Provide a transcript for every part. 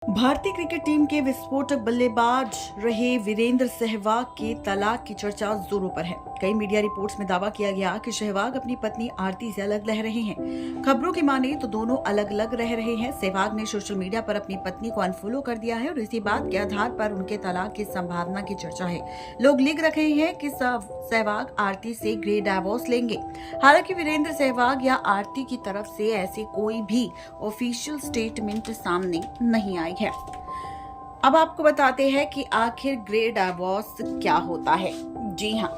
भारतीय cricket team के विस्फोटक बल्लेबाज रहे वीरेंद्र सहवाग के तलाक की चर्चा जोरों पर है। कई मीडिया रिपोर्ट्स में दावा किया गया कि सहवाग अपनी पत्नी आरती से अलग रह रहे हैं। खबरों की माने तो दोनों अलग अलग रह रहे हैं। सहवाग ने सोशल मीडिया पर अपनी पत्नी को अनफॉलो कर दिया है और इसी बात के आधार पर उनके तलाक की संभावना की चर्चा है। लोग लिख रहे हैं कि सहवाग आरती से ग्रे डाइवोर्स लेंगे। हालांकि वीरेंद्र सहवाग या आरती की तरफ से ऐसी कोई भी ऑफिशियल स्टेटमेंट सामने नहीं आई है। अब आपको बताते हैं कि आखिर ग्रे डाइवोर्स क्या होता है। जी हाँ,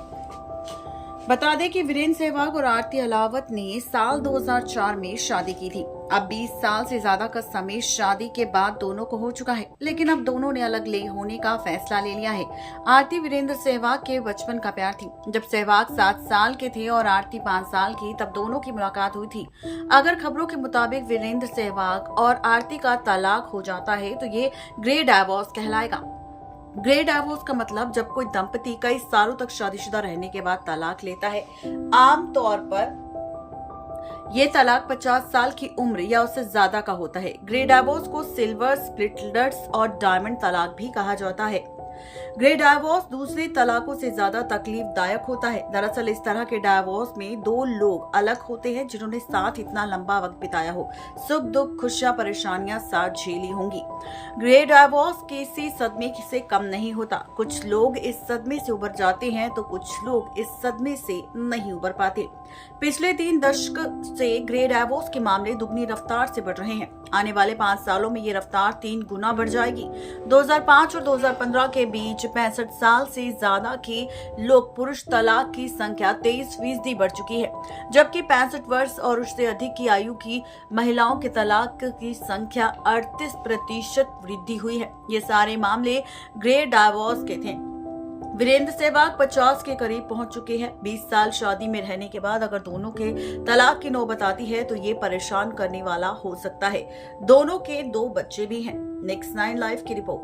बता दें कि वीरेंद्र सहवाग और आरती अलावत ने साल 2004 में शादी की थी। अब 20 साल से ज्यादा का समय शादी के बाद दोनों को हो चुका है, लेकिन अब दोनों ने अलग ले होने का फैसला ले लिया है। आरती वीरेंद्र सहवाग के बचपन का प्यार थी। जब सहवाग 7 साल के थे और आरती 5 साल की, तब दोनों की मुलाकात हुई थी। अगर खबरों के मुताबिक वीरेंद्र सहवाग और आरती का तलाक हो जाता है तो ये ग्रे डाइवोर्स कहलाएगा। ग्रे डाइवोर्स का मतलब जब कोई दंपति कई सालों तक शादीशुदा रहने के बाद तलाक लेता है। आमतौर पर ये तलाक 50 साल की उम्र या उससे ज्यादा का होता है। ग्रे डाइवोर्स को सिल्वर स्प्लिटर्स और डायमंड तलाक भी कहा जाता है। ग्रे डाइवोर्स दूसरे तलाकों से ज्यादा तकलीफदायक होता है। दरअसल इस तरह के डाइवोर्स में दो लोग अलग होते हैं जिन्होंने साथ इतना लंबा वक्त बिताया हो, सुख दुख खुशियां परेशानियां साथ झेली होंगी। ग्रे डाइवोर्स किसी सदमे से कम नहीं होता। कुछ लोग इस सदमे से उबर जाते हैं तो कुछ लोग इस सदमे से नहीं उबर पाते। पिछले 3 दशक से ग्रे डाइवोर्स के मामले दुगनी रफ्तार से बढ़ रहे हैं। आने वाले 5 सालों में ये रफ्तार 3 गुना बढ़ जाएगी। 2005 और 2015 के बीच 65 साल से ज्यादा के लोग पुरुष तलाक की संख्या 23% बढ़ चुकी है, जबकि 65 वर्ष और उससे अधिक की आयु की महिलाओं के तलाक की संख्या 38% वृद्धि हुई है। ये सारे मामले ग्रे डाइवोर्स के थे। वीरेंद्र सहवाग 50 के करीब पहुंच चुके हैं। 20 साल शादी में रहने के बाद अगर दोनों के तलाक की नौबत आती है तो ये परेशान करने वाला हो सकता है। दोनों के 2 बच्चे भी हैं। नेक्स्ट 9 लाइव की रिपोर्ट।